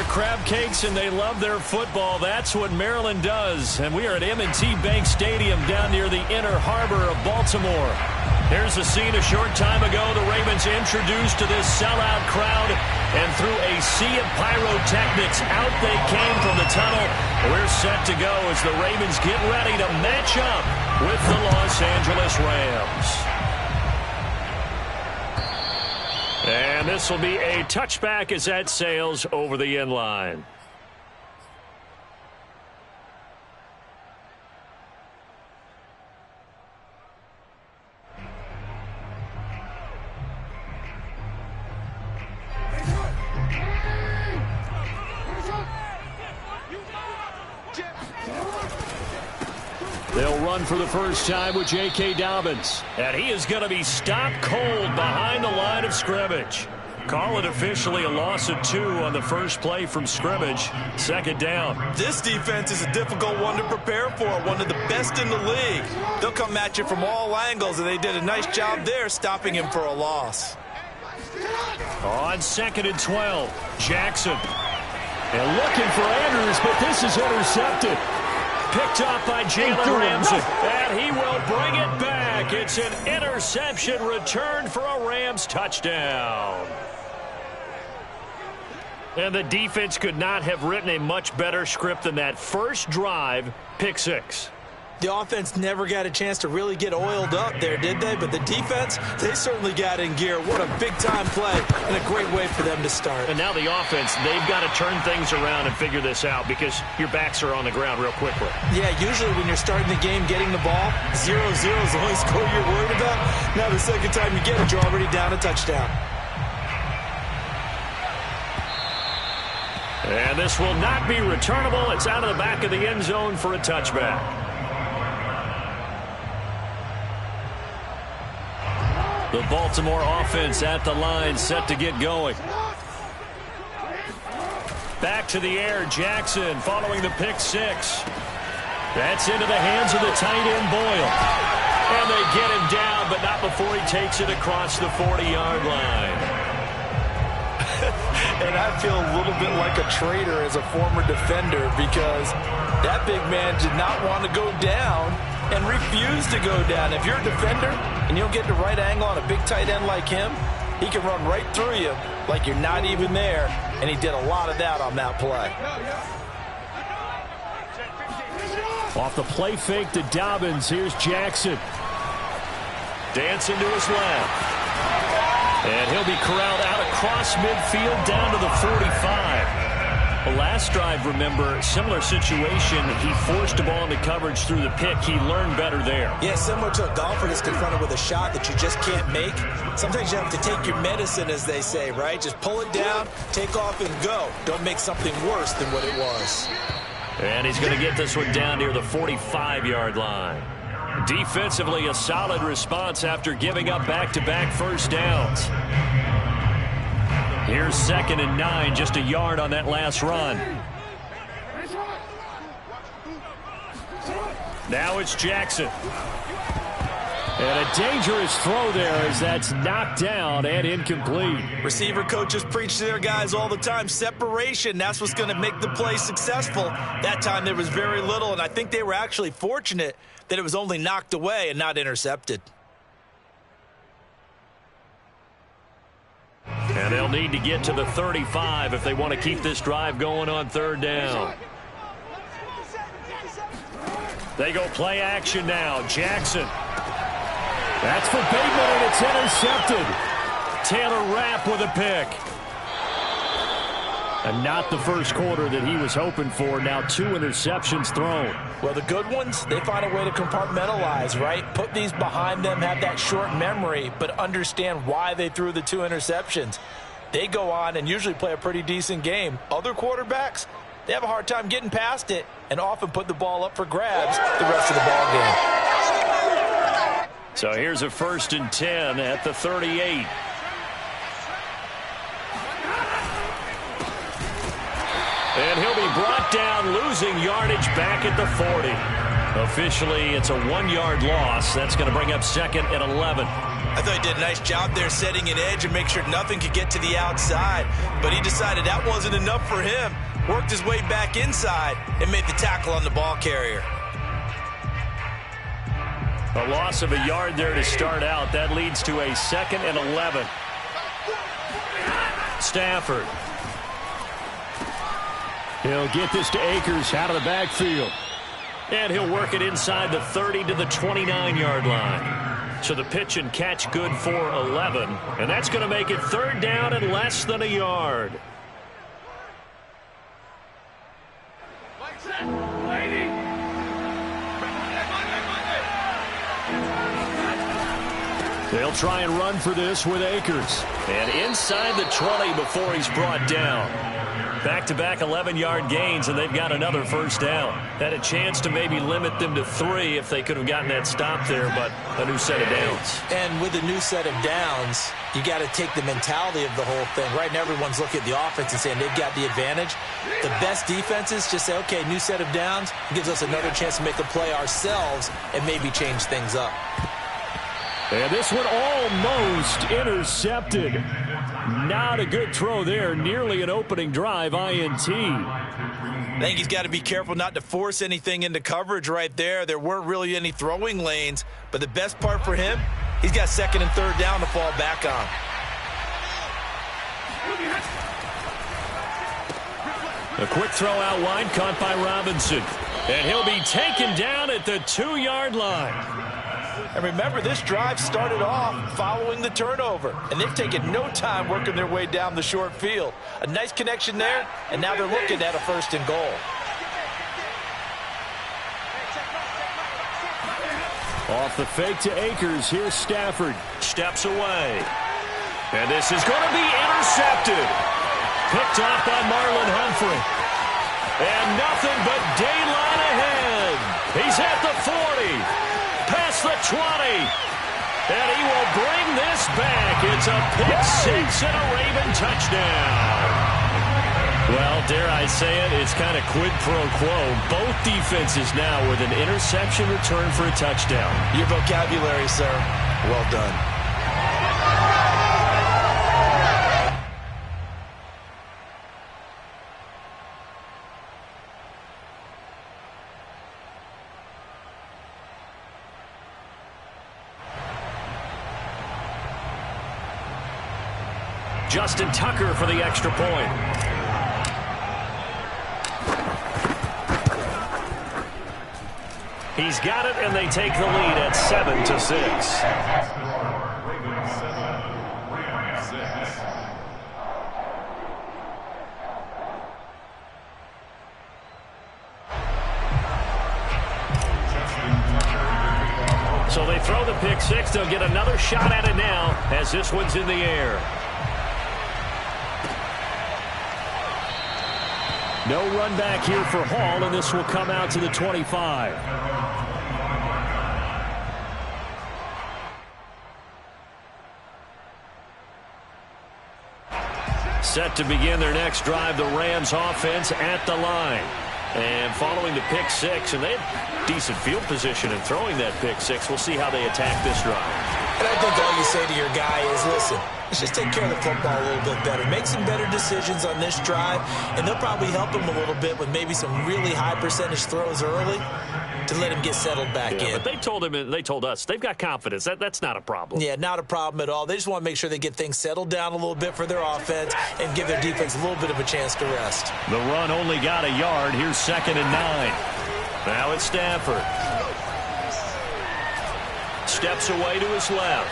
their crab cakes and they love their football. That's what Maryland does. And we are at M&T Bank Stadium down near the Inner Harbor of Baltimore. Here's the scene a short time ago. The Ravens introduced to this sellout crowd, and through a sea of pyrotechnics, out they came from the tunnel. We're set to go as the Ravens get ready to match up with the Los Angeles Rams. And this will be a touchback as that sails over the end line. They'll run for the first time with J.K. Dobbins. And he is going to be stopped cold behind the line of scrimmage. Call it officially a loss of 2 on the first play from scrimmage. Second down. This defense is a difficult one to prepare for, one of the best in the league. They'll come at you from all angles, and they did a nice job there stopping him for a loss. On 2nd and 12, Jackson. And looking for Andrews, but this is intercepted. Picked up by Jalen Ramsey, and he will bring it back. It's an interception returned for a Rams touchdown. And the defense could not have written a much better script than that first drive, pick 6. The offense never got a chance to really get oiled up there, did they? But the defense, they certainly got in gear. What a big-time play and a great way for them to start. And now the offense, they've got to turn things around and figure this out because your backs are on the ground real quickly. Yeah, usually when you're starting the game, getting the ball, 0-0 is the only score you're worried about. Now the second time you get it, you're already down a touchdown. And this will not be returnable. It's out of the back of the end zone for a touchback. The Baltimore offense at the line, set to get going. Back to the air, Jackson following the pick 6. That's into the hands of the tight end, Boyle. And they get him down, but not before he takes it across the 40-yard line. And I feel a little bit like a traitor as a former defender because that big man did not want to go down and refused to go down. If you're a defender and you don't get the right angle on a big tight end like him, he can run right through you like you're not even there, and he did a lot of that on that play. Off the play fake to Dobbins, here's Jackson. Dancing to his left. And he'll be corralled out across midfield down to the 45. The last drive, remember, similar situation. He forced the ball into coverage through the pick. He learned better there. Yeah, similar to a golfer that's confronted with a shot that you just can't make. Sometimes you have to take your medicine, as they say, right? Just pull it down, take off, and go. Don't make something worse than what it was. And he's going to get this one down near the 45-yard line. Defensively, a solid response after giving up back-to-back first downs. Here's 2nd and 9, just a yard on that last run. Now it's Jackson. And a dangerous throw there as that's knocked down and incomplete. Receiver coaches preach to their guys all the time. Separation, that's what's going to make the play successful. That time there was very little, and I think they were actually fortunate that it was only knocked away and not intercepted. And they'll need to get to the 35 if they want to keep this drive going on 3rd down. They go play action now. Jackson. That's for Bateman, and it's intercepted. Taylor Rapp with a pick. And not the first quarter that he was hoping for. Now 2 interceptions thrown. Well, the good ones, they find a way to compartmentalize, right? Put these behind them, have that short memory, but understand why they threw the 2 interceptions. They go on and usually play a pretty decent game. Other quarterbacks, they have a hard time getting past it and often put the ball up for grabs the rest of the ball game. So here's a 1st and 10 at the 38. And he'll be brought down, losing yardage back at the 40. Officially, it's a 1-yard loss. That's going to bring up 2nd and 11. I thought he did a nice job there setting an edge and make sure nothing could get to the outside. But he decided that wasn't enough for him. Worked his way back inside and made the tackle on the ball carrier. A loss of a yard there to start out. That leads to a 2nd and 11. Stafford. He'll get this to Akers out of the backfield. And he'll work it inside the 30 to the 29-yard line. So the pitch and catch good for 11. And that's going to make it 3rd down and less than a yard. They'll try and run for this with Akers. And inside the 20 before he's brought down. Back-to-back 11-yard gains, and they've got another 1st down. Had a chance to maybe limit them to 3 if they could have gotten that stop there, but a new set of downs. And with a new set of downs, you got to take the mentality of the whole thing. Right now, everyone's looking at the offense and saying they've got the advantage. The best defenses just say, okay, new set of downs. It gives us another chance to make a play ourselves and maybe change things up. And this one almost intercepted. Not a good throw there. Nearly an opening drive INT. I think he's got to be careful not to force anything into coverage right there. There weren't really any throwing lanes. But the best part for him, he's got 2nd and 3rd down to fall back on. A quick throw out wide caught by Robinson. And he'll be taken down at the 2-yard line. And remember, this drive started off following the turnover. And they've taken no time working their way down the short field. A nice connection there, and now they're looking at a 1st and goal. Off the fake to Akers. Here's Stafford. Steps away. And this is going to be intercepted. Picked off by Marlon Humphrey. And nothing but daylight ahead. He's at the 40. Past the 20. And he will bring this back. It's a pick-6 and a Raven touchdown. Well, dare I say it, it's kind of quid pro quo. Both defenses now with an interception return for a touchdown. Your vocabulary, sir. Well done. Justin Tucker for the extra point. He's got it, and they take the lead at 7-6. So they throw the pick-6. They'll get another shot at it now as this one's in the air. No run back here for Hall, and this will come out to the 25. Set to begin their next drive, the Rams offense at the line. And following the pick-6, and they had decent field position in throwing that pick-6. We'll see how they attack this drive. And I think all you say to your guy is, listen, let's just take care of the football a little bit better. Make some better decisions on this drive, and they'll probably help him a little bit with maybe some really high percentage throws early to let him get settled back in. But they told him, they told us, they've got confidence. That's not a problem. Yeah, not a problem at all. They just want to make sure they get things settled down a little bit for their offense and give their defense a little bit of a chance to rest. The run only got a yard. Here's 2nd and 9. Now it's Stafford. Steps away to his left.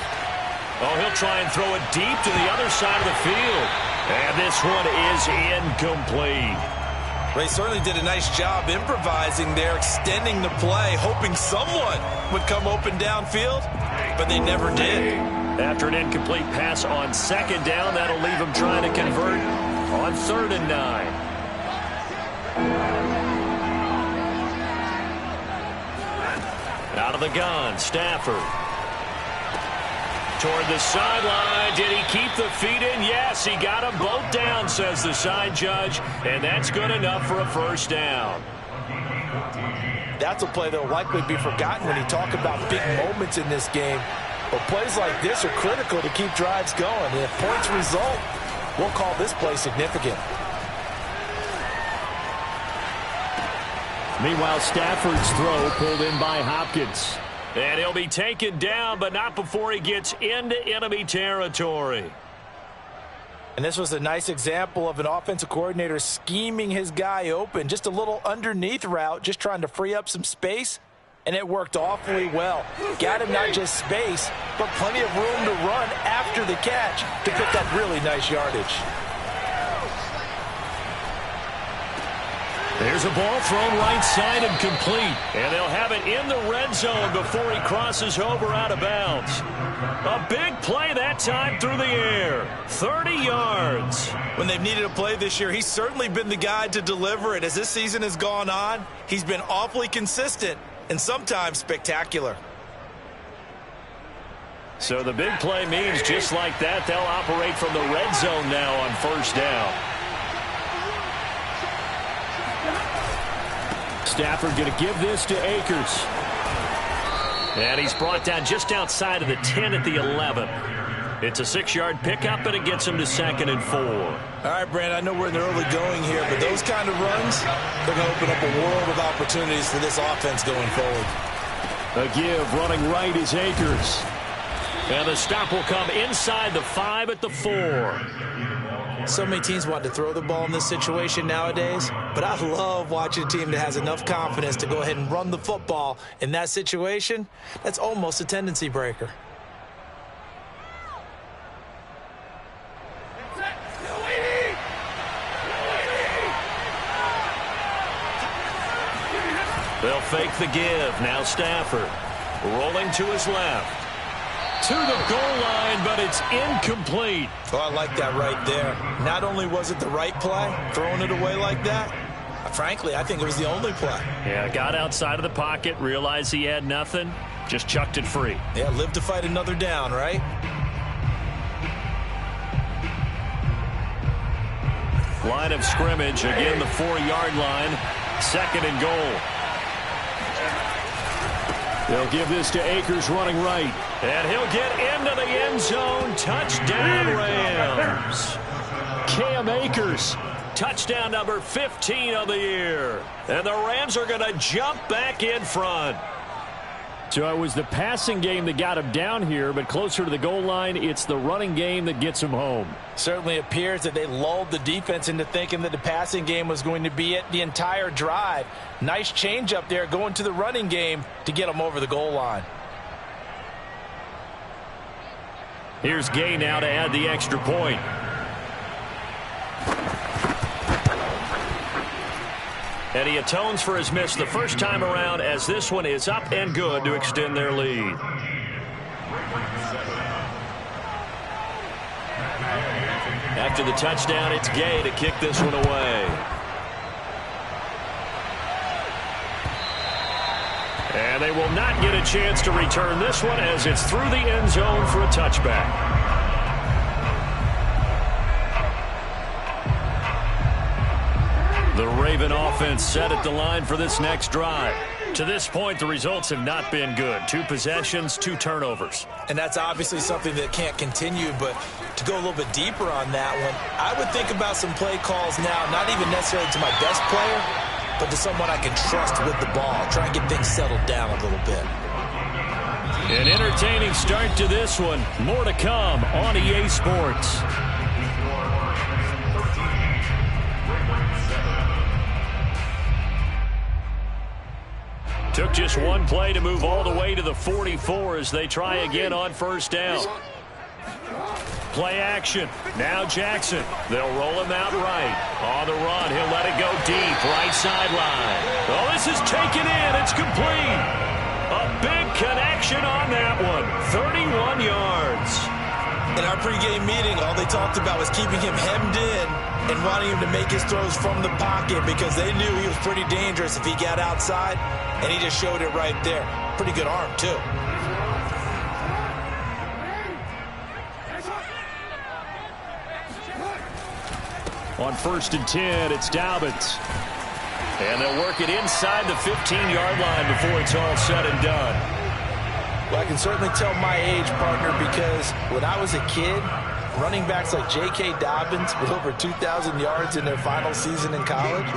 Oh, he'll try and throw it deep to the other side of the field. And this one is incomplete. They certainly did a nice job improvising there, extending the play, hoping someone would come open downfield, but they never did. After an incomplete pass on 2nd down, that'll leave them trying to convert on 3rd and 9. Out of the gun, Stafford. Toward the sideline. Did he keep the feet in? Yes, he got them both down, says the side judge. And that's good enough for a 1st down. That's a play that will likely be forgotten when you talk about big moments in this game. Well, plays like this are critical to keep drives going. And if points result, we'll call this play significant. Meanwhile, Stafford's throw pulled in by Hopkins. And he'll be taken down, but not before he gets into enemy territory. And this was a nice example of an offensive coordinator scheming his guy open. Just a little underneath route, just trying to free up some space. And it worked awfully well. Got him not just space, but plenty of room to run after the catch to pick up really nice yardage. There's a ball thrown right side and complete. And they'll have it in the red zone before he crosses over out of bounds. A big play that time through the air. 30 yards. When they've needed a play this year, he's certainly been the guy to deliver it. As this season has gone on, he's been awfully consistent and sometimes spectacular. So the big play means just like that, they'll operate from the red zone now on first down. Stafford going to give this to Akers. And he's brought down just outside of the 10 at the 11. It's a 6-yard pickup, and it gets him to 2nd and 4. All right, Brand, I know we're in the early going here, but those kind of runs, they're going to open up a world of opportunities for this offense going forward. A give running right is Akers. And the stop will come inside the 5 at the 4. So many teams want to throw the ball in this situation nowadays, but I love watching a team that has enough confidence to go ahead and run the football in that situation. That's almost a tendency breaker. They'll fake the give. Now Stafford rolling to his left. To the goal line, but it's incomplete. Oh, I like that right there. Not only was it the right play, throwing it away like that, frankly, I think it was the only play. Yeah, got outside of the pocket, realized he had nothing, just chucked it free. Yeah, live to fight another down, right? Line of scrimmage, again the 4-yard line. 2nd and goal. They'll give this to Akers running right. And he'll get into the end zone. Touchdown, Rams. Cam Akers, touchdown number 15 of the year. And the Rams are going to jump back in front. So it was the passing game that got him down here, but closer to the goal line, it's the running game that gets him home. Certainly appears that they lulled the defense into thinking that the passing game was going to be it the entire drive. Nice change up there going to the running game to get them over the goal line. Here's Gay now to add the extra point. And he atones for his miss the first time around, as this one is up and good to extend their lead. After the touchdown, it's Gay to kick this one away. And they will not get a chance to return this one, as it's through the end zone for a touchback. The Raven offense set at the line for this next drive. To this point, the results have not been good. 2 possessions, 2 turnovers. And that's obviously something that can't continue, but to go a little bit deeper on that one, I would think about some play calls now, not even necessarily to my best player, but to someone I can trust with the ball. Try and get things settled down a little bit. An entertaining start to this one. More to come on EA Sports. Took just one play to move all the way to the 44 as they try again on first down. Play action. Now Jackson. They'll roll him out right. On the run, he'll let it go deep. Right sideline. Oh, this is taken in. It's complete. A big connection on that one. 31 yards. In our pregame meeting, all they talked about was keeping him hemmed in and wanting him to make his throws from the pocket because they knew he was pretty dangerous if he got outside, and he just showed it right there. Pretty good arm, too. On 1st and 10, it's Dobbins. And they'll work it inside the 15-yard line before it's all said and done. Well, I can certainly tell my age, partner, because when I was a kid, running backs like J.K. Dobbins with over 2,000 yards in their final season in college,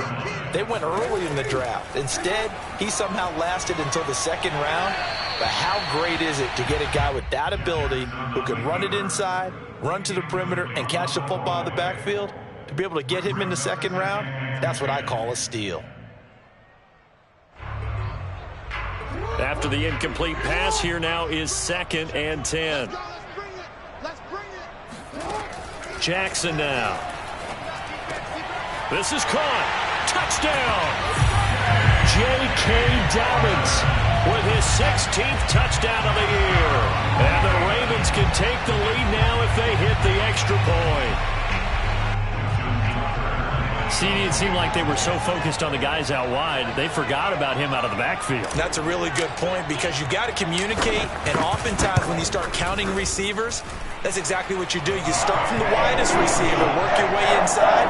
they went early in the draft. Instead, he somehow lasted until the second round. But how great is it to get a guy with that ability who can run it inside, run to the perimeter, and catch the football out of the backfield? To be able to get him in the second round, that's what I call a steal. After the incomplete pass, here now is 2nd and 10. Jackson now. This is caught. Touchdown! J.K. Dobbins with his 16th touchdown of the year. And the Ravens can take the lead now if they hit the extra point. See, it seemed like they were so focused on the guys out wide, they forgot about him out of the backfield. That's a really good point because you got to communicate, and oftentimes when you start counting receivers, that's exactly what you do. You start from the widest receiver, work your way inside.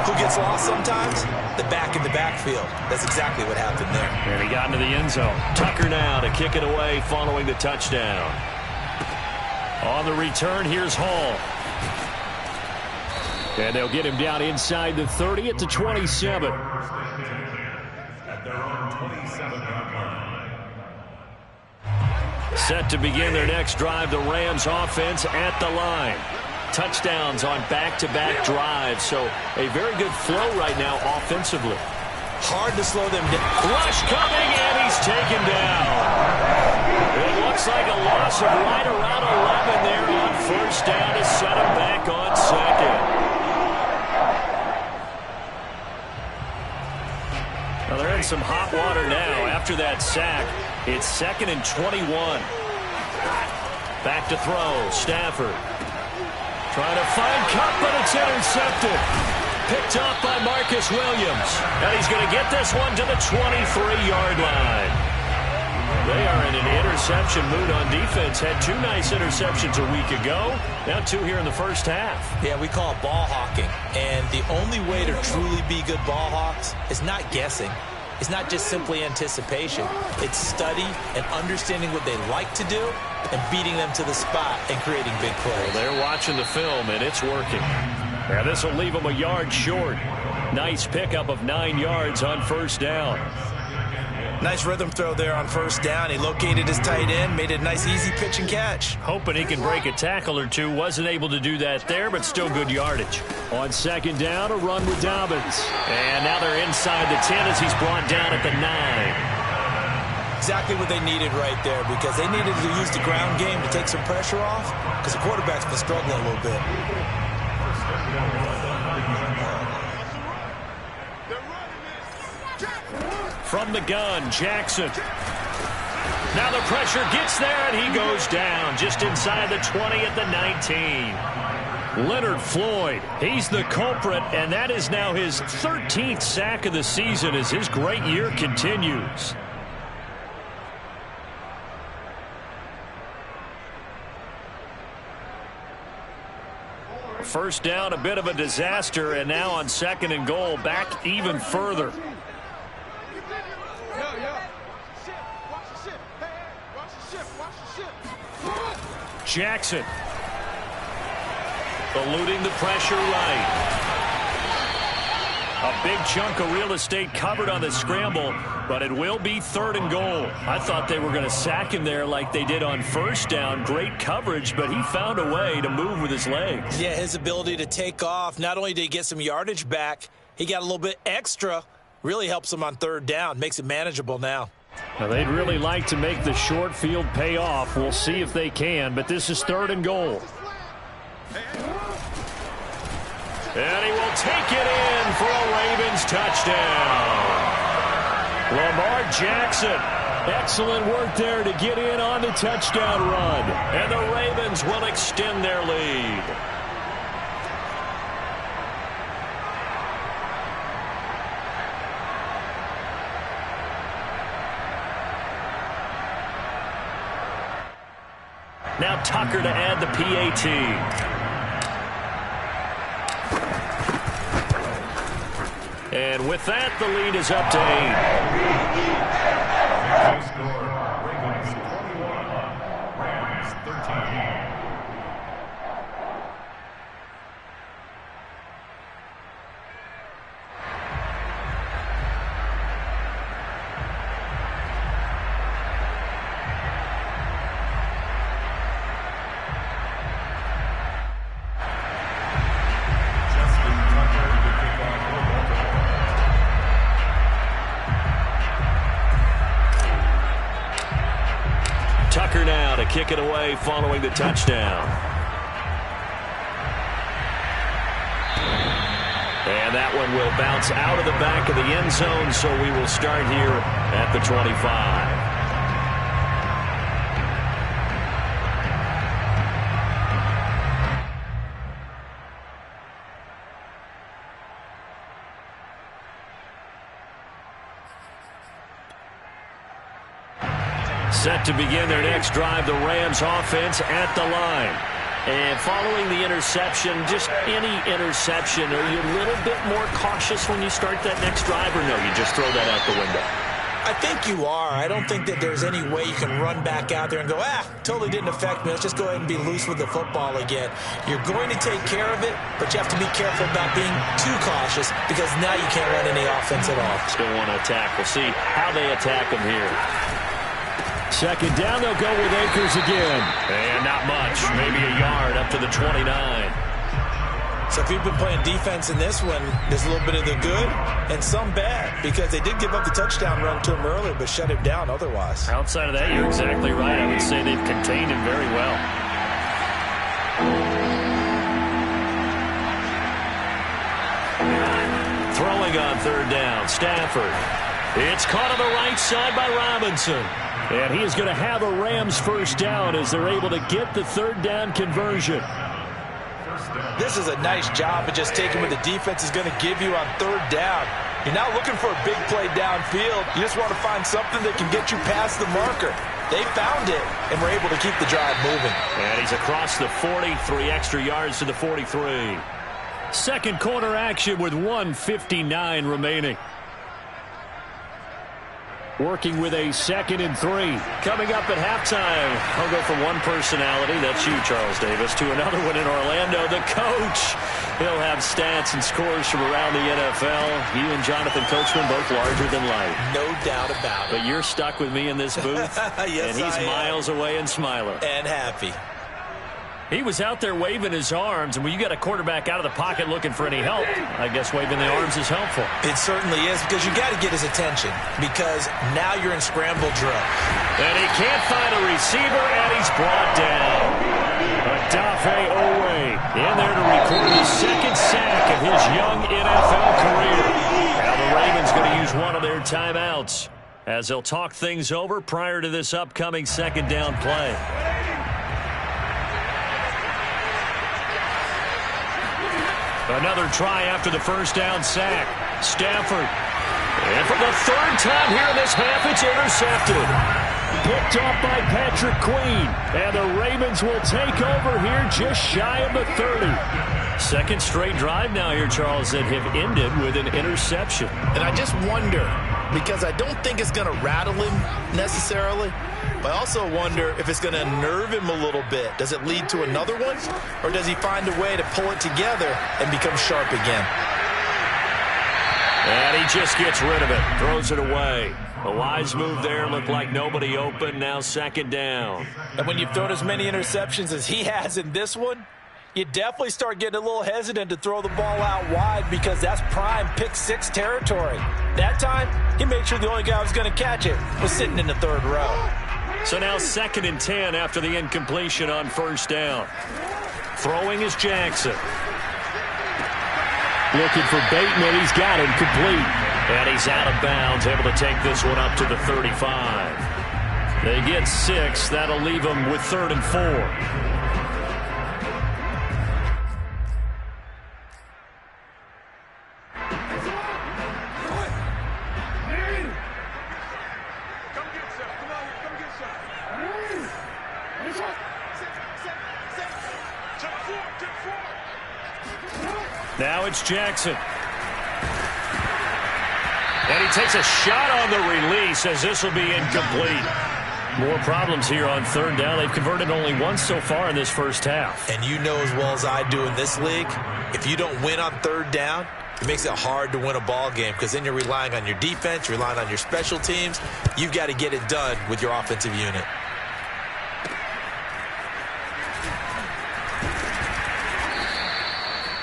Who gets lost sometimes? The back in the backfield. That's exactly what happened there. And he got into the end zone. Tucker now to kick it away following the touchdown. On the return, here's Hall. And they'll get him down inside the 30 at the 27. Set to begin their next drive, the Rams offense at the line. Touchdowns on back-to-back drives, so a very good flow right now offensively. Hard to slow them down. Rush coming, and he's taken down. It looks like a loss of right around 11 there on first down to set him back on second. Well, they're in some hot water now. After that sack, it's 2nd and 21. Back to throw. Stafford trying to find Cup, but it's intercepted. Picked off by Marcus Williams. And he's going to get this one to the 23-yard line. They are in an interception mood on defense. Had 2 nice interceptions a week ago. Now 2 here in the first half. Yeah, we call it ball hawking. And the only way to truly be good ball hawks is not guessing. It's not just simply anticipation. It's study and understanding what they like to do and beating them to the spot and creating big plays. Well, they're watching the film, and it's working. Now this will leave them a yard short. Nice pickup of 9 yards on first down. Nice rhythm throw there on first down. He located his tight end, made it a nice easy pitch and catch. Hoping he can break a tackle or two. Wasn't able to do that there, but still good yardage. On second down, a run with Dobbins. And now they're inside the 10 as he's brought down at the 9. Exactly what they needed right there because they needed to use the ground game to take some pressure off because the quarterback's been struggling a little bit. From the gun, Jackson. Now the pressure gets there, and he goes down just inside the 20 at the 19. Leonard Floyd, he's the culprit, and that is now his 13th sack of the season as his great year continues. First down, a bit of a disaster, and now on 2nd and goal, back even further. Jackson eluding the pressure right. A big chunk of real estate covered on the scramble, but it will be 3rd and goal. I thought they were going to sack him there like they did on first down. Great coverage, but he found a way to move with his legs. Yeah, his ability to take off, not only did he get some yardage back, he got a little bit extra. Really helps him on 3rd down, makes it manageable now. Now, they'd really like to make the short field pay off. We'll see if they can, but this is 3rd and goal. And he will take it in for a Ravens touchdown. Lamar Jackson, excellent work there to get in on the touchdown run. And the Ravens will extend their lead. Now Tucker to add the PAT. And with that, the lead is up to 8. kick it away following the touchdown. And that one will bounce out of the back of the end zone, so we will start here at the 25. Set to begin their next drive, the Rams offense at the line. And following the interception, just any interception, are you a little bit more cautious when you start that next drive, or no, you just throw that out the window? I think you are. I don't think that there's any way you can run back out there and go, totally didn't affect me. Let's just go ahead and be loose with the football again. You're going to take care of it, but you have to be careful about being too cautious because now you can't run any offense at all. Still want to attack. We'll see how they attack them here. Second down, they'll go with Akers again. And not much, maybe a yard up to the 29. So if you've been playing defense in this one, there's a little bit of the good and some bad because they did give up the touchdown run to him earlier but shut him down otherwise. Outside of that, you're exactly right. I would say they've contained him very well. Throwing on third down, Stafford. It's caught on the right side by Robinson. And he is going to have a Rams first down as they're able to get the third down conversion. This is a nice job of just taking what the defense is going to give you on third down. You're not looking for a big play downfield. You just want to find something that can get you past the marker. They found it and were able to keep the drive moving. And he's across the 40, 3 extra yards to the 43. Second quarter action with 1:59 remaining. Working with a 2nd and 3. Coming up at halftime, I'll go from one personality, that's you, Charles Davis, to another one in Orlando, the coach. He'll have stats and scores from around the NFL. You and Jonathan Coachman, both larger than life. No doubt about it. But you're stuck with me in this booth, yes, and he's miles away and smiling. And happy. He was out there waving his arms, and when you got a quarterback out of the pocket looking for any help, I guess waving the arms is helpful. It certainly is, because you got to get his attention, because now you're in scramble drill. And he can't find a receiver, and he's brought down. Odafe Owe in there to record his 2nd sack of his young NFL career. Now the Ravens going to use one of their timeouts as they'll talk things over prior to this upcoming 2nd down play. Another try after the first down sack. Stafford. And for the 3rd time here in this half, it's intercepted. Picked off by Patrick Queen. And the Ravens will take over here just shy of the 30. 2nd straight drive now here, Charles, that have ended with an interception. And I just wonder, because I don't think it's going to rattle him necessarily, but I also wonder if it's going to nerve him a little bit. Does it lead to another one? Or does he find a way to pull it together and become sharp again? And he just gets rid of it. Throws it away. A wise move there. Looked like nobody open. Now 2nd down. And when you've thrown as many interceptions as he has in this one, you definitely start getting a little hesitant to throw the ball out wide because that's prime pick 6 territory. That time, he made sure the only guy who was going to catch it was sitting in the 3rd row. So now 2nd and 10 after the incompletion on 1st down. Throwing is Jackson. Looking for Bateman. He's got him complete. And he's out of bounds, able to take this one up to the 35. They get 6. That'll leave them with 3rd and 4. Now it's Jackson. And he takes a shot on the release as this will be incomplete. More problems here on 3rd down. They've converted only once so far in this first half. And you know as well as I do in this league, if you don't win on 3rd down, it makes it hard to win a ball game because then you're relying on your defense, you're relying on your special teams. You've got to get it done with your offensive unit.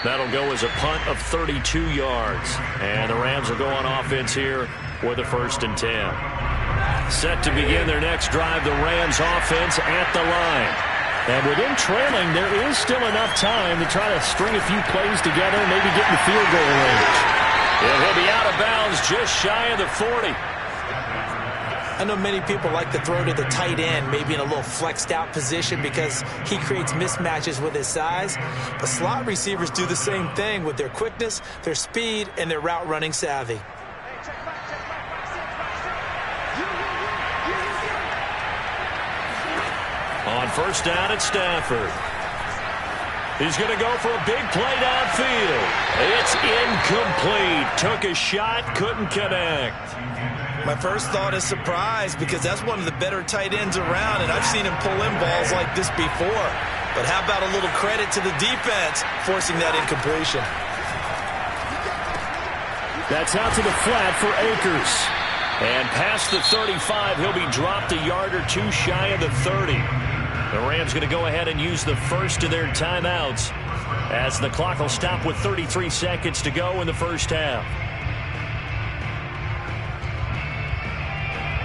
That'll go as a punt of 32 yards. And the Rams will go on offense here with a 1st and 10. Set to begin their next drive, the Rams offense at the line. And with him trailing, there is still enough time to try to string a few plays together, maybe get in the field goal range. And he'll be out of bounds just shy of the 40. I know many people like to throw to the tight end, maybe in a little flexed out position because he creates mismatches with his size. But slot receivers do the same thing with their quickness, their speed, and their route running savvy. On first down at Stafford. He's going to go for a big play downfield. It's incomplete. Took a shot, couldn't connect. My first thought is surprise because that's one of the better tight ends around, and I've seen him pull in balls like this before. But how about a little credit to the defense forcing that incompletion? That's out to the flat for Akers. And past the 35, he'll be dropped a yard or two shy of the 30. The Rams going to go ahead and use the first of their timeouts as the clock will stop with 33 seconds to go in the first half.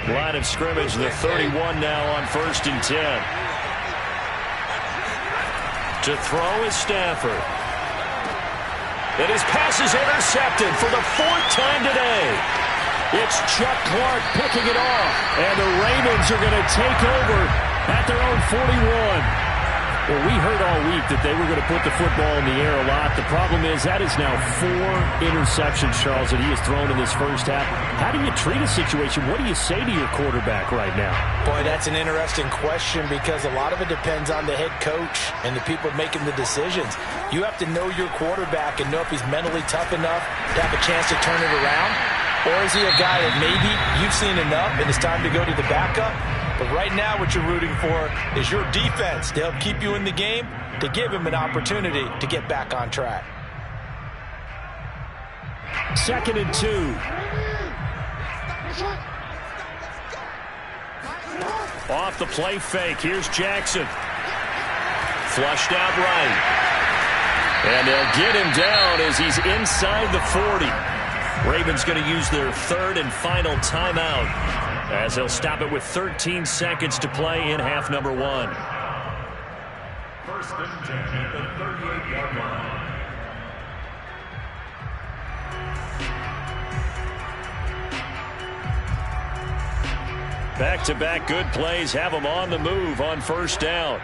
Line of scrimmage, the 31 now on 1st and 10. To throw is Stafford. And his pass is intercepted for the 4th time today. It's Chuck Clark picking it off. And the Ravens are going to take over at their own 41. Well, we heard all week that they were going to put the football in the air a lot. The problem is that is now 4 interceptions, Charles, that he has thrown in this first half. How do you treat a situation? What do you say to your quarterback right now? Boy, that's an interesting question because a lot of it depends on the head coach and the people making the decisions. You have to know your quarterback and know if he's mentally tough enough to have a chance to turn it around. Or is he a guy that maybe you've seen enough and it's time to go to the backup? But right now what you're rooting for is your defense to help keep you in the game, to give him an opportunity to get back on track. 2nd and 2. Off the play fake. Here's Jackson. Flushed out right. And they'll get him down as he's inside the 40. Ravens going to use their 3rd and final timeout as they'll stop it with 13 seconds to play in half number 1. 1st and 10 at the 38-yard line. Back-to-back good plays have them on the move on 1st down.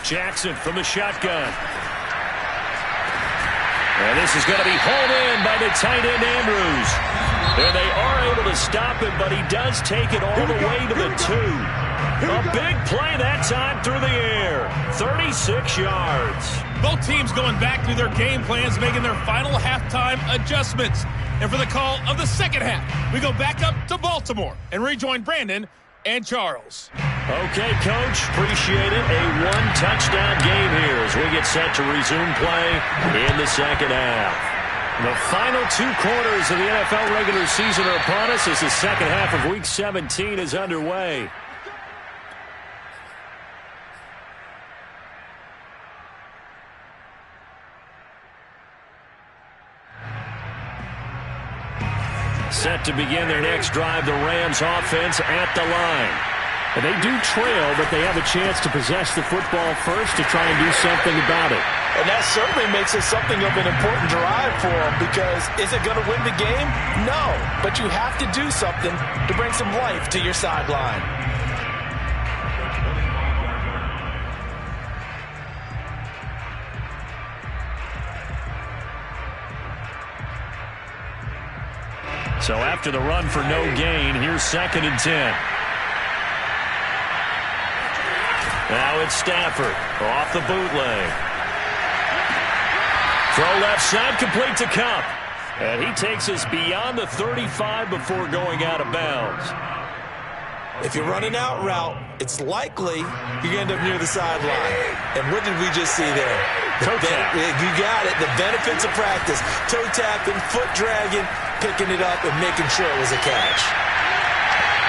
Jackson from the shotgun. And this is going to be hauled in by the tight end Andrews. And they are able to stop him, but he does take it all the way to the 2. A big play that time through the air. 36 yards. Both teams going back through their game plans, making their final halftime adjustments. And for the call of the second half, we go back up to Baltimore and rejoin Brandon and Charles. Okay, Coach, appreciate it. A 1-touchdown game here as we get set to resume play in the second half. The final 2 quarters of the NFL regular season are upon us as the second half of Week 17 is underway. Set to begin their next drive, the Rams offense at the line. And they do trail, but they have a chance to possess the football first to try and do something about it. And that certainly makes it something of an important drive for them because is it going to win the game? No, but you have to do something to bring some life to your sideline. So after the run for no gain, here's 2nd and 10. Now it's Stafford off the bootleg. Throw left side, complete to Cup. And he takes us beyond the 35 before going out of bounds. If you're running out route, it's likely you're going to end up near the sideline. And what did we just see there? Toe tap. You got it. The benefits of practice. Toe tapping, foot dragging, picking it up, and making sure it was a catch.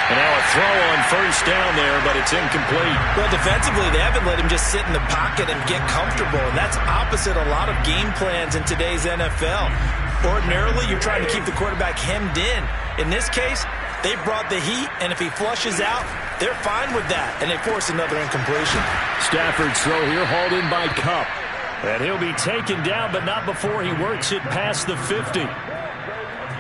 And now a throw on first down there, but it's incomplete. Well, defensively, they haven't let him just sit in the pocket and get comfortable, and that's opposite a lot of game plans in today's NFL. Ordinarily, you're trying to keep the quarterback hemmed in. In this case, they brought the heat, and if he flushes out, they're fine with that, and they force another incompletion. Stafford's throw here hauled in by Kupp. And he'll be taken down, but not before he works it past the 50.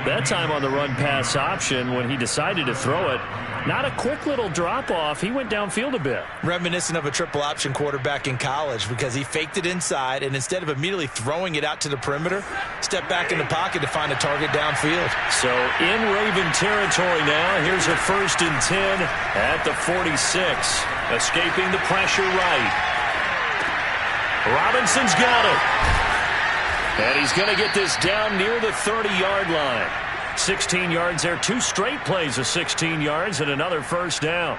That time on the run-pass option when he decided to throw it. Not a quick little drop-off. He went downfield a bit. Reminiscent of a triple-option quarterback in college because he faked it inside, and instead of immediately throwing it out to the perimeter, stepped back in the pocket to find a target downfield. So in Raven territory now, here's a 1st and 10 at the 46. Escaping the pressure right. Robinson's got it. And he's going to get this down near the 30-yard line. 16 yards there. 2 straight plays of 16 yards and another first down.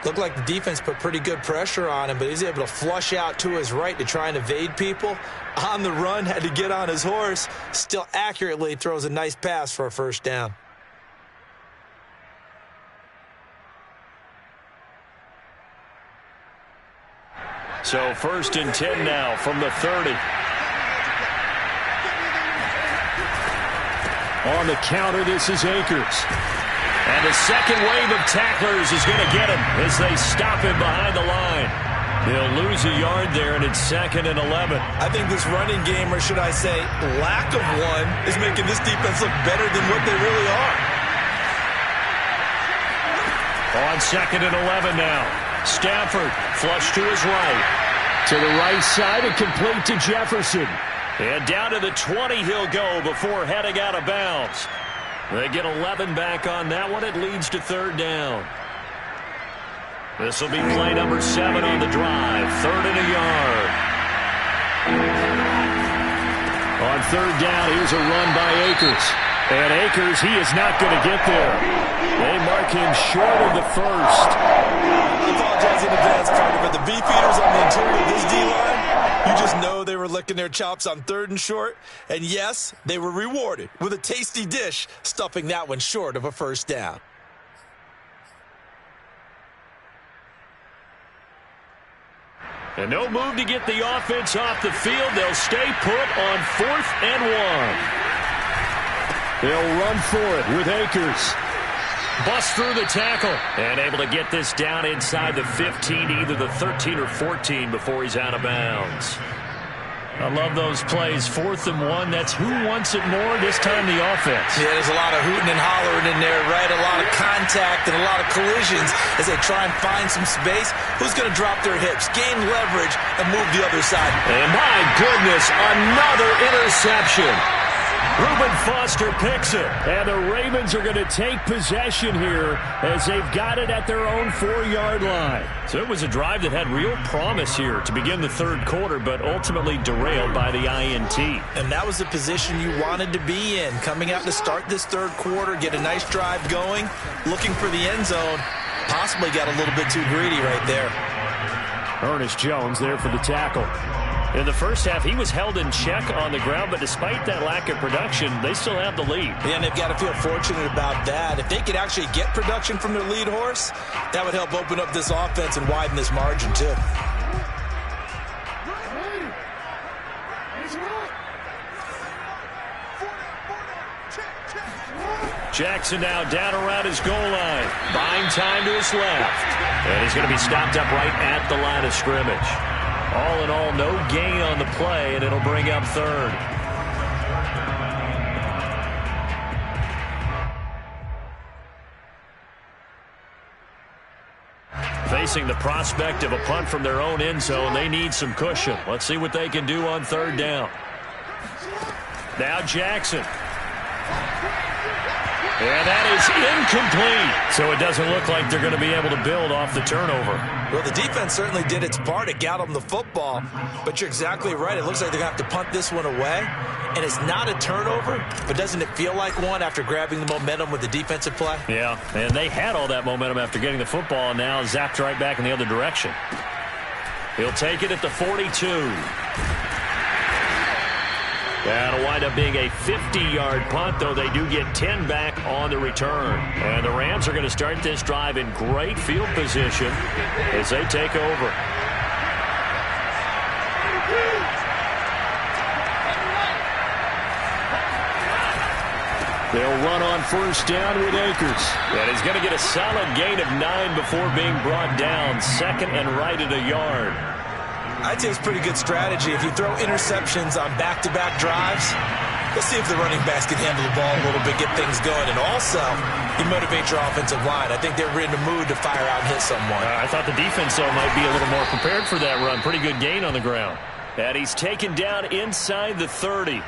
Looked like the defense put pretty good pressure on him, but he's able to flush out to his right to try and evade people. On the run, had to get on his horse. Still accurately throws a nice pass for a first down. So 1st and 10 now from the 30. On the counter, this is Akers. And the second wave of tacklers is going to get him as they stop him behind the line. They'll lose a yard there, and it's 2nd and 11. I think this running game, or should I say lack of one, is making this defense look better than what they really are. On 2nd and 11 now. Stafford flush to his right. To the right side and complete to Jefferson. And down to the 20 he'll go before heading out of bounds. They get 11 back on that one. It leads to 3rd down. This will be play number 7 on the drive. 3rd and a yard. On 3rd down, here's a run by Akers. And Akers, he is not going to get there. They mark him short of the first. I apologize in advance, Carter, but the beefeaters on the interior of this D-line, you just know they were licking their chops on 3rd and short. And yes, they were rewarded with a tasty dish, stuffing that one short of a first down. And no move to get the offense off the field. They'll stay put on 4th and 1. They'll run for it with Akers. Bust through the tackle. And able to get this down inside the 15, either the 13 or 14 before he's out of bounds. I love those plays. 4th and 1. That's who wants it more, this time the offense. Yeah, there's a lot of hooting and hollering in there, right? A lot of contact and a lot of collisions as they try and find some space. Who's going to drop their hips, gain leverage, and move the other side? And my goodness, another interception. Reuben Foster picks it, and the Ravens are going to take possession here as they've got it at their own 4-yard line. So it was a drive that had real promise here to begin the 3rd quarter, but ultimately derailed by the INT. And that was the position you wanted to be in, coming out to start this 3rd quarter, get a nice drive going, looking for the end zone. Possibly got a little bit too greedy right there. Ernest Jones there for the tackle. In the first half, he was held in check on the ground, but despite that lack of production, they still have the lead. And they've got to feel fortunate about that. If they could actually get production from their lead horse, that would help open up this offense and widen this margin, too. Jackson now down around his goal line. Buying time to his left. And he's going to be stopped up right at the line of scrimmage. All in all, no gain on the play, and it'll bring up 3rd. Facing the prospect of a punt from their own end zone, they need some cushion. Let's see what they can do on 3rd down. Now Jackson. And that is incomplete. So it doesn't look like they're going to be able to build off the turnover. Well, the defense certainly did its part. It got them the football. But you're exactly right. It looks like they're going to have to punt this one away. And it's not a turnover, but doesn't it feel like one after grabbing the momentum with the defensive play? Yeah, and they had all that momentum after getting the football, and now zapped right back in the other direction. He'll take it at the 42. That'll wind up being a 50-yard punt, though they do get 10 back on the return. And the Rams are going to start this drive in great field position as they take over. They'll run on first down with Akers. And he's going to get a solid gain of 9 before being brought down. Second and right at a yard. I'd say it's pretty good strategy. If you throw interceptions on back-to-back drives, let's see if the running backs can handle the ball a little bit, get things going. And also, you motivate your offensive line. I think they're in the mood to fire out and hit someone. I thought the defense, though, might be a little more prepared for that run. Pretty good gain on the ground. And he's taken down inside the 30.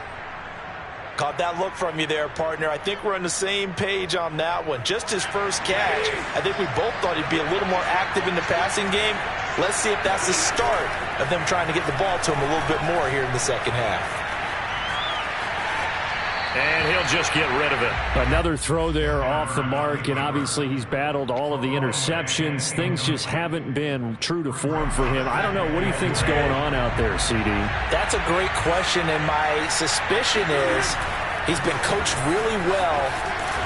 Caught that look from you there, partner. I think we're on the same page on that one. Just his first catch. I think we both thought he'd be a little more active in the passing game. Let's see if that's the start of them trying to get the ball to him a little bit more here in the second half. And he'll just get rid of it. Another throw there off the mark, and obviously he's battled all of the interceptions. Things just haven't been true to form for him. I don't know. What do you think's going on out there, CD? That's a great question, and my suspicion is he's been coached really well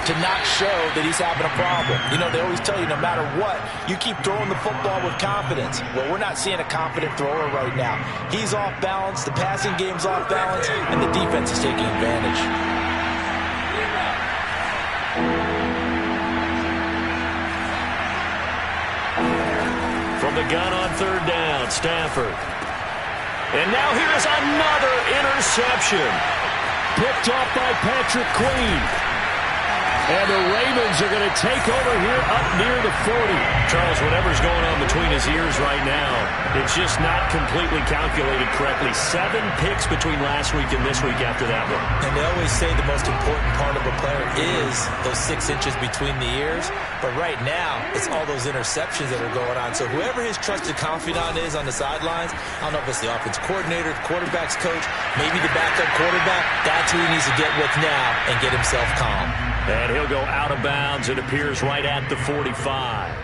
to not show that he's having a problem. You know, they always tell you no matter what, you keep throwing the football with confidence. Well, we're not seeing a confident thrower right now. He's off balance, the passing game's off balance, and the defense is taking advantage. From the gun on third down, Stafford. And now here's another interception. Picked off by Patrick Queen. And the Ravens are going to take over here up near the 40. Charles, whatever's going on between his ears right now, it's just not completely calculated correctly. 7 picks between last week and this week after that one. And they always say the most important part of a player is those 6 inches between the ears. But right now, it's all those interceptions that are going on. So whoever his trusted confidant is on the sidelines, I don't know if it's the offense coordinator, the quarterback's coach, maybe the backup quarterback, that's who he needs to get with now and get himself calm. And he'll go out of bounds. It appears right at the 45.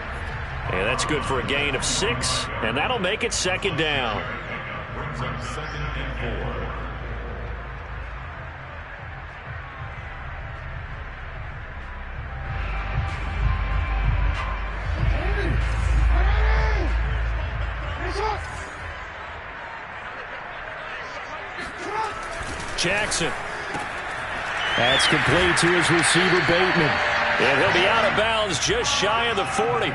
And that's good for a gain of 6. And that'll make it second down. Brings up second and 4. Jackson. That's complete to his receiver, Bateman. And he'll be out of bounds just shy of the 40.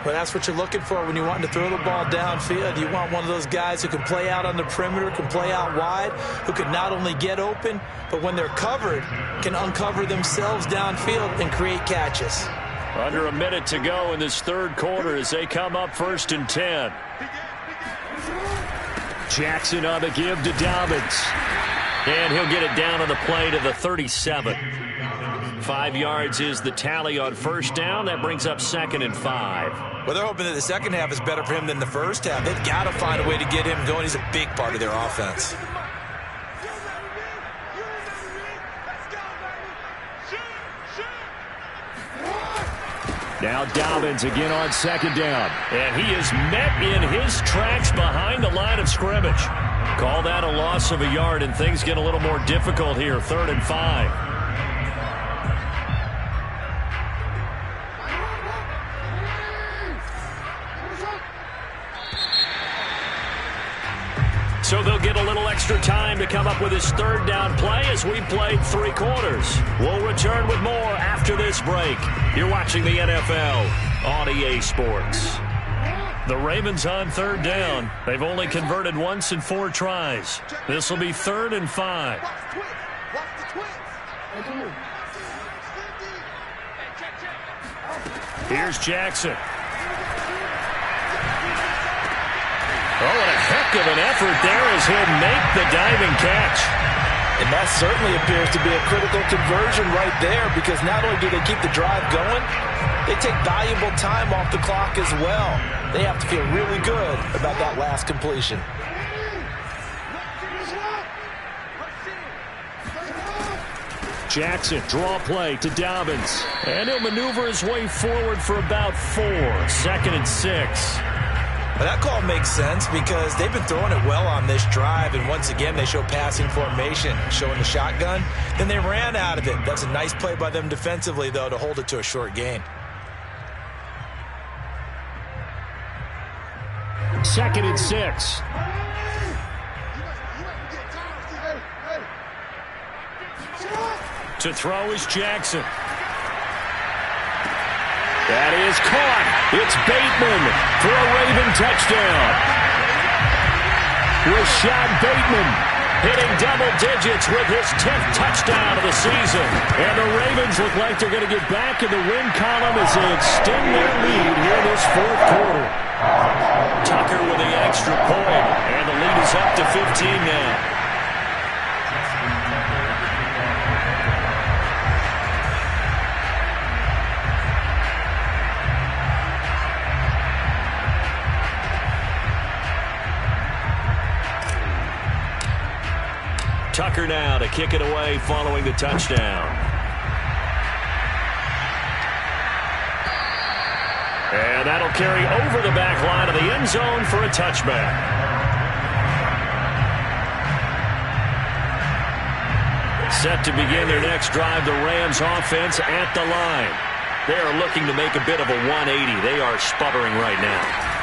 Well, that's what you're looking for when you want to throw the ball downfield. You want one of those guys who can play out on the perimeter, can play out wide, who can not only get open, but when they're covered, can uncover themselves downfield and create catches. Under a minute to go in this third quarter as they come up 1st and 10. Jackson on the give to Dobbins. And he'll get it down on the play to the 37. 5 yards is the tally on first down. That brings up 2nd and 5. Well, they're hoping that the second half is better for him than the first half. They've got to find a way to get him going. He's a big part of their offense. Now Dobbins again on second down. And he is met in his tracks behind the line of scrimmage. Call that a loss of a yard, and things get a little more difficult here. 3rd and 5. So they'll get a little extra time to come up with his 3rd down play as we played 3 quarters. We'll return with more after this break. You're watching the NFL on EA Sports. The Ravens on 3rd down. They've only converted once in 4 tries. This will be 3rd and 5. Here's Jackson. Oh, what a heck of an effort there as he'll make the diving catch. And that certainly appears to be a critical conversion right there, because not only do they keep the drive going, they take valuable time off the clock as well. They have to feel really good about that last completion. Jackson, draw play to Dobbins. And he'll maneuver his way forward for about 4. 2nd and 6. Well, that call makes sense because they've been throwing it well on this drive, and once again they show passing formation, showing the shotgun. Then they ran out of it. That's a nice play by them defensively, though, to hold it to a short gain. 2nd and 6. To throw is Jackson. That is caught. It's Bateman for a Raven touchdown. Rashad Bateman hitting double digits with his 10th touchdown of the season. And the Ravens look like they're going to get back in the win column as they extend their lead here in this 4th quarter. Tucker with the extra point, and the lead is up to 15 now. Tucker now to kick it away following the touchdown. And that'll carry over the back line of the end zone for a touchback. Set to begin their next drive, the Rams offense at the line. They are looking to make a bit of a 180. They are sputtering right now.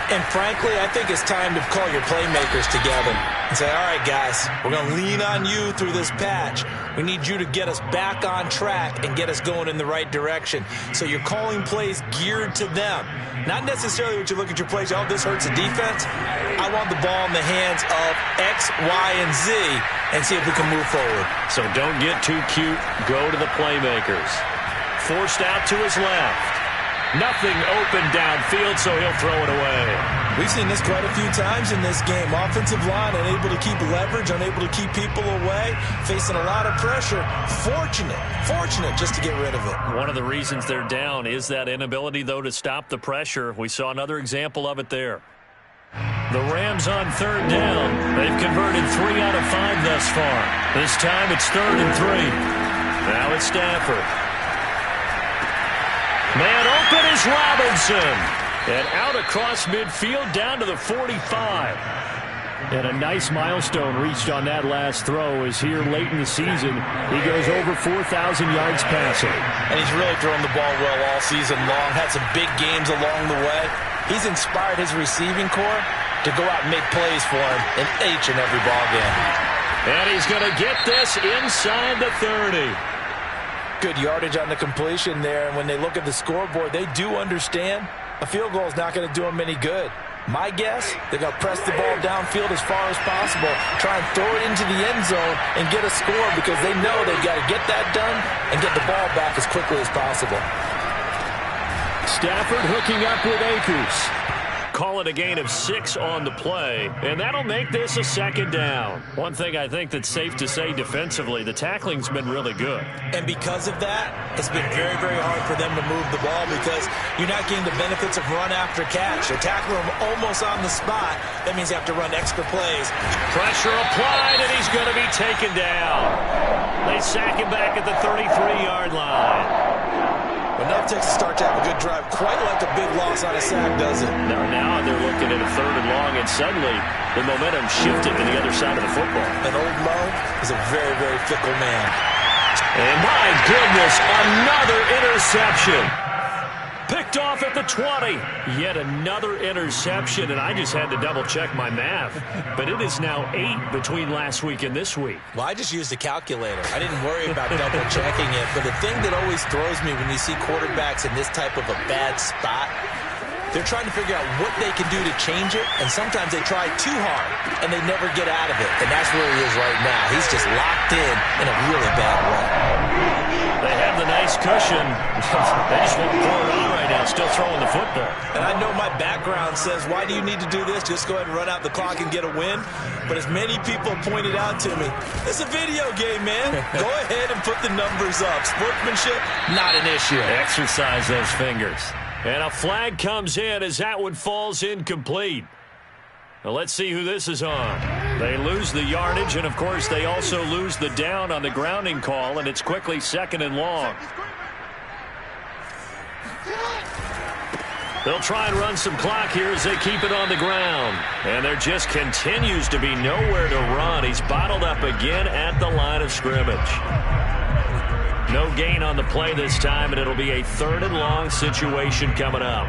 And frankly, I think it's time to call your playmakers together and say, all right, guys, we're going to lean on you through this patch. We need you to get us back on track and get us going in the right direction. So you're calling plays geared to them. Not necessarily what you look at your plays, oh, this hurts the defense. I want the ball in the hands of X, Y, and Z and see if we can move forward. So don't get too cute. Go to the playmakers. Forced out to his left. Nothing open downfield, so he'll throw it away. We've seen this quite a few times in this game. Offensive line unable to keep leverage, unable to keep people away, facing a lot of pressure. Fortunate just to get rid of it. One of the reasons they're down is that inability, though, to stop the pressure. We saw another example of it there. The Rams on 3rd down. They've converted 3 out of 5 thus far. This time it's 3rd and 3. Now it's Stafford. Man open is Robinson. And out across midfield down to the 45. And a nice milestone reached on that last throw as here late in the season he goes over 4,000 yards passing. And he's really thrown the ball well all season long. Had some big games along the way. He's inspired his receiving corps to go out and make plays for him in each and every ball game. And he's going to get this inside the 30. Good yardage on the completion there. And when they look at the scoreboard, they do understand a field goal is not going to do them any good. My guess, they're going to press the ball downfield as far as possible, try and throw it into the end zone and get a score because they know they've got to get that done and get the ball back as quickly as possible. Stafford hooking up with Akers. Call it a gain of 6 on the play, and that'll make this a 2nd down. One thing I think that's safe to say defensively, the tackling's been really good. And because of that, it's been very, very hard for them to move the ball because you're not getting the benefits of run after catch. They're tackling them almost on the spot. That means you have to run extra plays. Pressure applied, and he's going to be taken down. They sack him back at the 33-yard line. Enough takes to start to have a good drive. Quite like a big loss on a sack, does it? Now they're looking at a 3rd and long, and suddenly the momentum shifted to the other side of the football. And old Mo is a very, very fickle man. And my goodness, another interception. Picked off at the 20. Yet another interception, and I just had to double-check my math. But it is now 8 between last week and this week. Well, I just used a calculator. I didn't worry about double-checking it. But the thing that always throws me when you see quarterbacks in this type of a bad spot, they're trying to figure out what they can do to change it, and sometimes they try too hard, and they never get out of it. And that's where he is right now. He's just locked in a really bad way. They have the nice cushion. They just won't throw it on right now, still throwing the football. And I know my background says, why do you need to do this? Just go ahead and run out the clock and get a win. But as many people pointed out to me, it's a video game, man. Go ahead and put the numbers up. Sportsmanship, not an issue. Exercise those fingers. And a flag comes in as that one falls incomplete. Now let's see who this is on. They lose the yardage, and of course they also lose the down on the grounding call, and it's quickly 2nd and long. They'll try and run some clock here as they keep it on the ground. And there just continues to be nowhere to run. He's bottled up again at the line of scrimmage. No gain on the play this time, and it'll be a 3rd and long situation coming up.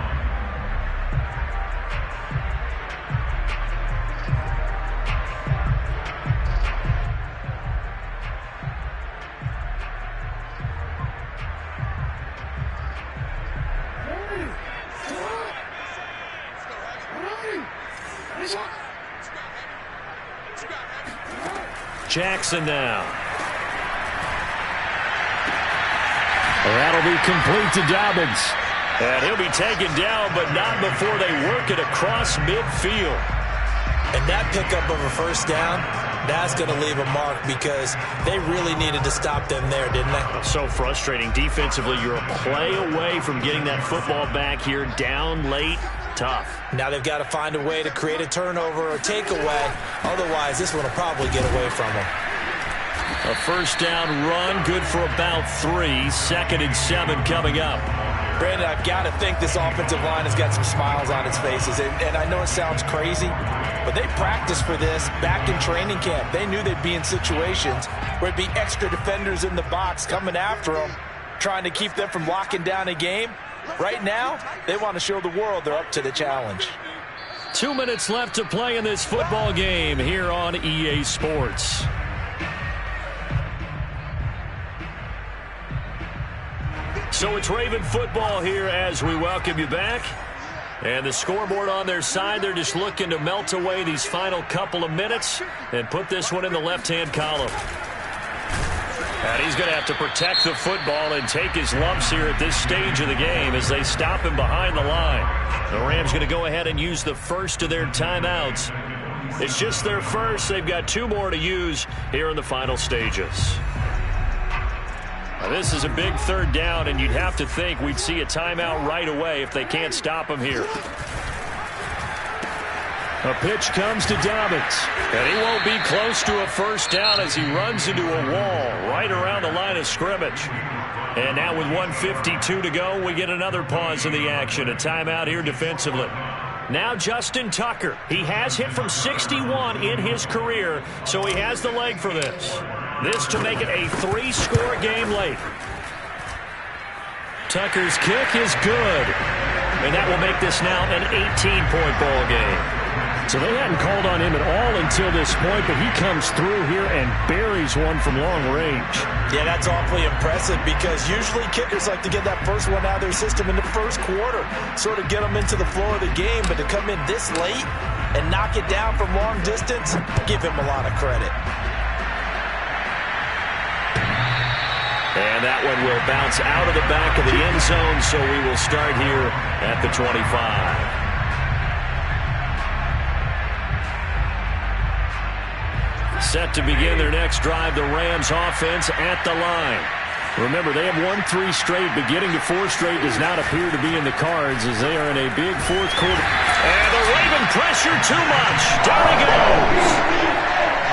Jackson now. That'll be complete to Dobbins. And he'll be taken down, but not before they work it across midfield. And that pickup of a first down, that's going to leave a mark because they really needed to stop them there, didn't they? So frustrating. Defensively, you're a play away from getting that football back here down late. Tough. Now they've got to find a way to create a turnover or takeaway. Otherwise, this one will probably get away from them. A first down run, good for about 3. 2nd and 7 coming up. Brandon, I've got to think this offensive line has got some smiles on its faces. And I know it sounds crazy, but they practiced for this back in training camp. They knew they'd be in situations where it'd be extra defenders in the box coming after them, trying to keep them from locking down a game. Right now, they want to show the world they're up to the challenge. 2 minutes left to play in this football game here on EA Sports. So it's Raven football here as we welcome you back. And the scoreboard on their side, they're just looking to melt away these final couple of minutes and put this one in the left-hand column. And he's going to have to protect the football and take his lumps here at this stage of the game as they stop him behind the line. The Rams going to go ahead and use the first of their timeouts. It's just their first. They've got 2 more to use here in the final stages. Now, this is a big 3rd down, and you'd have to think we'd see a timeout right away if they can't stop him here. A pitch comes to Dobbins, and he won't be close to a first down as he runs into a wall right around the line of scrimmage. And now with 1:52 to go, we get another pause in the action. A timeout here defensively. Now Justin Tucker. He has hit from 61 in his career, so he has the leg for this. This to make it a 3-score game late. Tucker's kick is good. And that will make this now an 18-point ball game. So they hadn't called on him at all until this point, but he comes through here and buries one from long range. Yeah, that's awfully impressive because usually kickers like to get that first one out of their system in the first quarter, sort of get them into the flow of the game, but to come in this late and knock it down from long distance, give him a lot of credit. And that one will bounce out of the back of the end zone, so we will start here at the 25. Set to begin their next drive, the Rams offense at the line. Remember, they have won 3 straight, but getting to 4 straight does not appear to be in the cards as they are in a big 4th quarter. And the Raven pressure too much. Down he goes.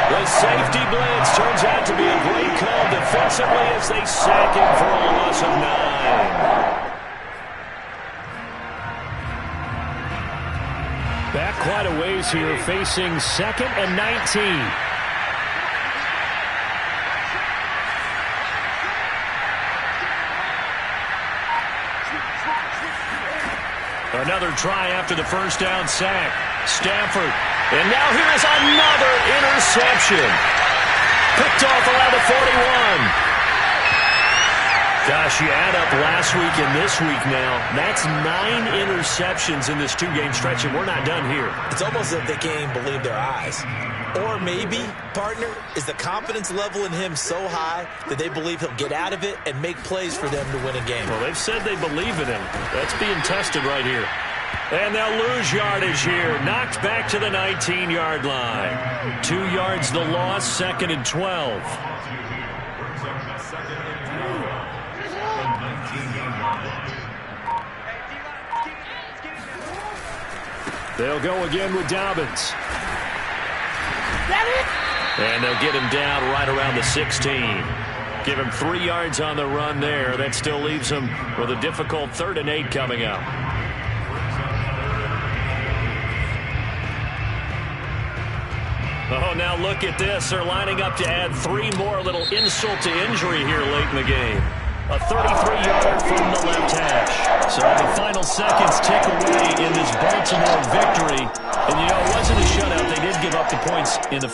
The safety blitz turns out to be a great call defensively as they sack him for a loss of 9. Back quite a ways here, facing 2nd and 19. Another try after the first down sack. Stafford. And now here is another interception. Picked off around the 41. Gosh, you add up last week and this week now. That's 9 interceptions in this 2-game stretch, and we're not done here. It's almost as if they can't even believe their eyes. Or maybe, partner, is the confidence level in him so high that they believe he'll get out of it and make plays for them to win a game. Well, they've said they believe in him. That's being tested right here. And they'll lose yardage here. Knocked back to the 19-yard line. 2 yards the loss, 2nd and 12. They'll go again with Dobbins. And they'll get him down right around the 16. Give him 3 yards on the run there. That still leaves him with a difficult 3rd and 8 coming up. Oh, now look at this. They're lining up to add 3 more. A little insult to injury here late in the game. A 33-yarder from the left hash. So the final seconds tick away in this Baltimore victory. And, you know, it wasn't a shutout. They did give up the points in the